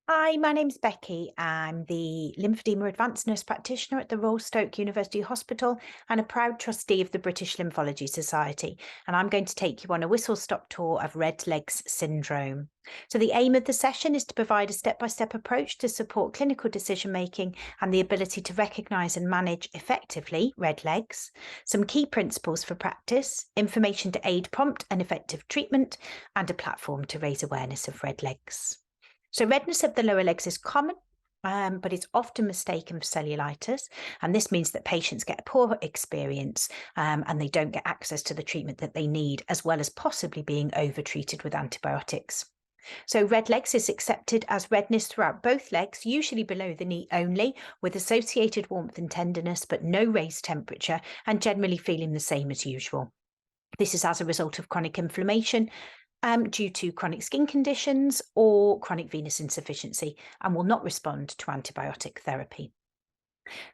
Hi, my name's Becky. I'm the lymphedema advanced nurse practitioner at the Royal Stoke University Hospital and a proud trustee of the British Lymphology Society. And I'm going to take you on a whistle-stop tour of red legs syndrome. So the aim of the session is to provide a step-by-step approach to support clinical decision-making and the ability to recognise and manage effectively red legs, some key principles for practice, information to aid prompt and effective treatment, and a platform to raise awareness of red legs. So redness of the lower legs is common, but it's often mistaken for cellulitis. And this means that patients get a poor experience and they don't get access to the treatment that they need, as well as possibly being overtreated with antibiotics. So red legs is accepted as redness throughout both legs, usually below the knee only, with associated warmth and tenderness, but no raised temperature, and generally feeling the same as usual. This is as a result of chronic inflammation due to chronic skin conditions or chronic venous insufficiency and will not respond to antibiotic therapy.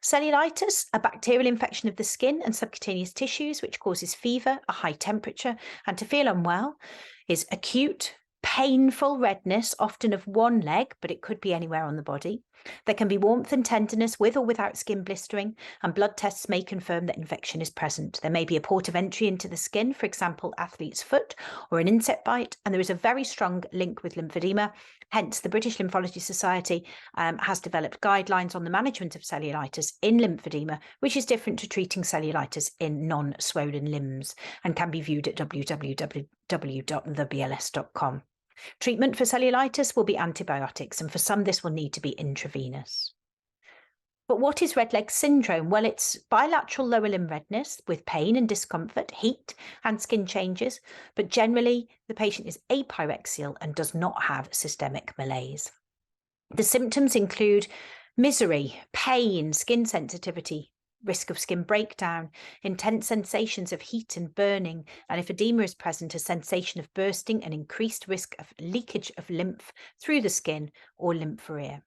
Cellulitis, a bacterial infection of the skin and subcutaneous tissues which causes fever, a high temperature, and to feel unwell, is acute, painful redness, often of one leg, but it could be anywhere on the body. There can be warmth and tenderness with or without skin blistering, and blood tests may confirm that infection is present. There may be a port of entry into the skin, for example, athlete's foot or an insect bite, and there is a very strong link with lymphedema. Hence, the British Lymphology Society has developed guidelines on the management of cellulitis in lymphedema, which is different to treating cellulitis in non-swollen limbs and can be viewed at www.thebls.com. Treatment for cellulitis will be antibiotics, and for some, this will need to be intravenous. But what is red leg syndrome? Well, it's bilateral lower limb redness with pain and discomfort, heat, and skin changes. But generally, the patient is apyrexial and does not have systemic malaise. The symptoms include misery, pain, skin sensitivity, risk of skin breakdown, intense sensations of heat and burning, and if edema is present, a sensation of bursting and increased risk of leakage of lymph through the skin or lymphorrhea.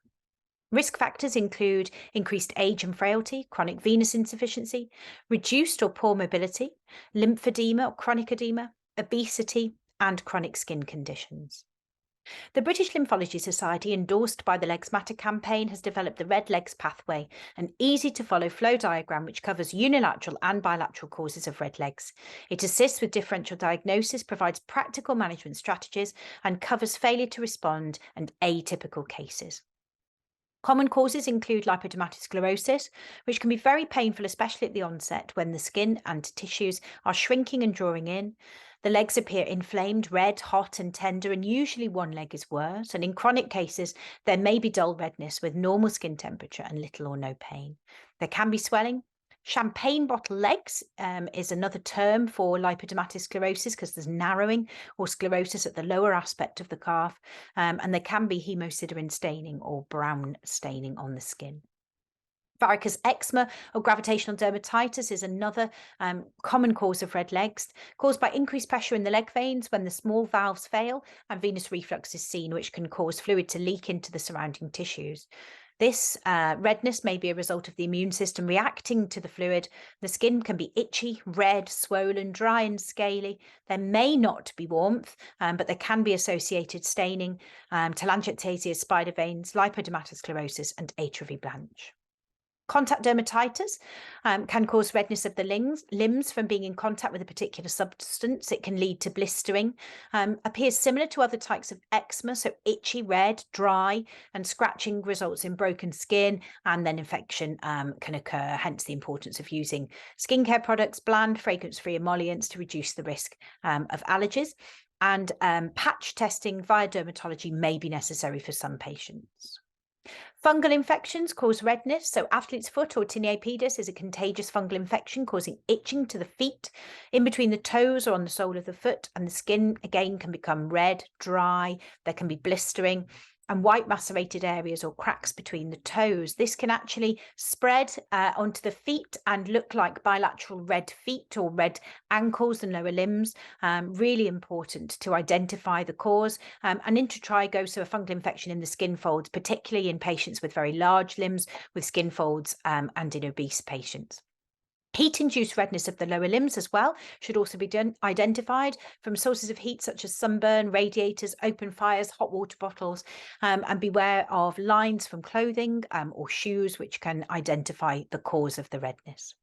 Risk factors include increased age and frailty, chronic venous insufficiency, reduced or poor mobility, lymphedema or chronic edema, obesity, and chronic skin conditions. The British Lymphology Society, endorsed by the Legs Matter campaign, has developed the Red Legs Pathway, an easy-to-follow flow diagram which covers unilateral and bilateral causes of red legs. It assists with differential diagnosis, provides practical management strategies, and covers failure to respond and atypical cases. Common causes include lipodermatosclerosis, which can be very painful, especially at the onset when the skin and tissues are shrinking and drawing in. The legs appear inflamed, red, hot, and tender, and usually one leg is worse. And in chronic cases, there may be dull redness with normal skin temperature and little or no pain. There can be swelling. Champagne bottle legs is another term for lipodermatosclerosis because there's narrowing or sclerosis at the lower aspect of the calf, and there can be hemosiderin staining or brown staining on the skin. Varicose eczema or gravitational dermatitis is another common cause of red legs, caused by increased pressure in the leg veins when the small valves fail and venous reflux is seen, which can cause fluid to leak into the surrounding tissues. This redness may be a result of the immune system reacting to the fluid. The skin can be itchy, red, swollen, dry, and scaly. There may not be warmth, but there can be associated staining, telangiectasia, spider veins, lipodermatosclerosis, and atrophy blanche. Contact dermatitis can cause redness of the limbs from being in contact with a particular substance. It can lead to blistering, appears similar to other types of eczema, so itchy, red, dry, and scratching results in broken skin, and then infection can occur, hence the importance of using skincare products, bland, fragrance-free emollients to reduce the risk of allergies. And patch testing via dermatology may be necessary for some patients. Fungal infections cause redness. So athlete's foot or tinea pedis is a contagious fungal infection causing itching to the feet, in between the toes or on the sole of the foot. And the skin, again, can become red, dry. There can be blistering and white macerated areas or cracks between the toes. This can actually spread onto the feet and look like bilateral red feet or red ankles and lower limbs. Really important to identify the cause. And intertrigo, so a fungal infection in the skin folds, particularly in patients with very large limbs with skin folds and in obese patients. Heat-induced redness of the lower limbs as well should also be identified from sources of heat such as sunburn, radiators, open fires, hot water bottles, and beware of lines from clothing or shoes which can identify the cause of the redness.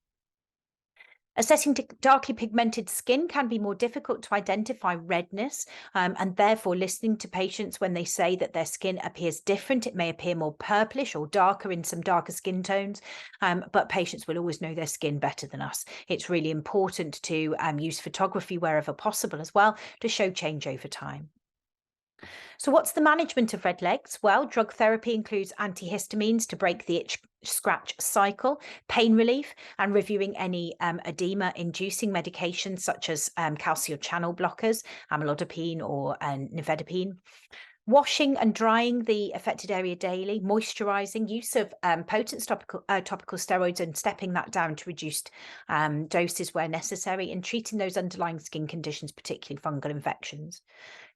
Assessing darkly pigmented skin can be more difficult to identify redness, and therefore listening to patients when they say that their skin appears different. It may appear more purplish or darker in some darker skin tones, but patients will always know their skin better than us. It's really important to use photography wherever possible as well to show change over time. So what's the management of red legs? Well, drug therapy includes antihistamines to break the itch scratch cycle, pain relief, and reviewing any edema-inducing medications such as calcium channel blockers, amlodipine or nifedipine. Washing and drying the affected area daily, moisturizing, use of potent topical steroids and stepping that down to reduced doses where necessary, and treating those underlying skin conditions, particularly fungal infections.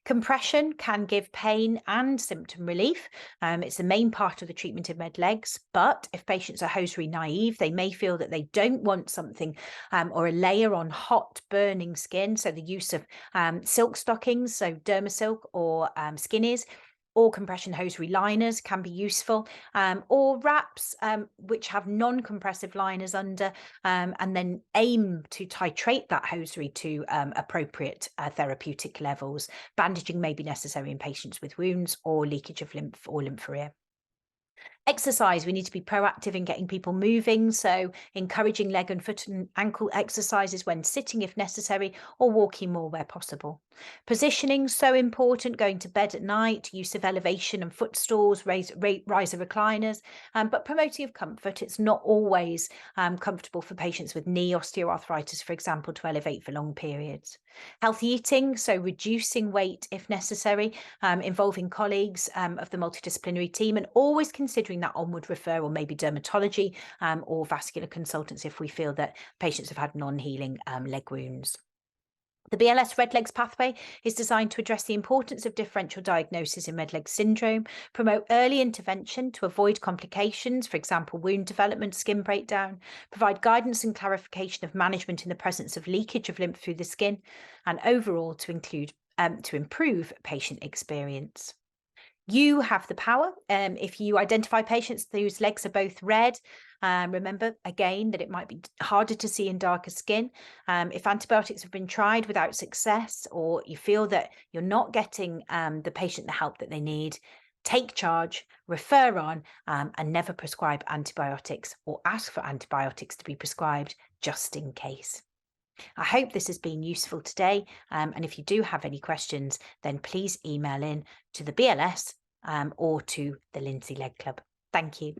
Compression can give pain and symptom relief. It's the main part of the treatment of red legs, but if patients are hosiery naive, they may feel that they don't want something or a layer on hot burning skin. So the use of silk stockings, so dermasilk or skinnies, or compression hosiery liners can be useful, or wraps which have non-compressive liners under, and then aim to titrate that hosiery to appropriate therapeutic levels. Bandaging may be necessary in patients with wounds or leakage of lymph or lymphorrhea. Exercise, we need to be proactive in getting people moving, so encouraging leg and foot and ankle exercises when sitting if necessary, or walking more where possible. Positioning, so important, going to bed at night, use of elevation and footstools, riser recliners, but promoting of comfort. It's not always comfortable for patients with knee osteoarthritis, for example, to elevate for long periods. Healthy eating, so reducing weight if necessary, involving colleagues of the multidisciplinary team, and always considering that onward referral, maybe dermatology or vascular consultants if we feel that patients have had non-healing leg wounds. The BLS Red Legs pathway is designed to address the importance of differential diagnosis in red leg syndrome, promote early intervention to avoid complications, for example, wound development, skin breakdown, provide guidance and clarification of management in the presence of leakage of lymph through the skin, and overall to improve patient experience. You have the power. If you identify patients whose legs are both red, remember again that it might be harder to see in darker skin. If antibiotics have been tried without success, or you feel that you're not getting the patient the help that they need, take charge, refer on, and never prescribe antibiotics or ask for antibiotics to be prescribed just in case. I hope this has been useful today, and if you do have any questions, then please email in to the BLS or to the Lindsay Leg Club. Thank you.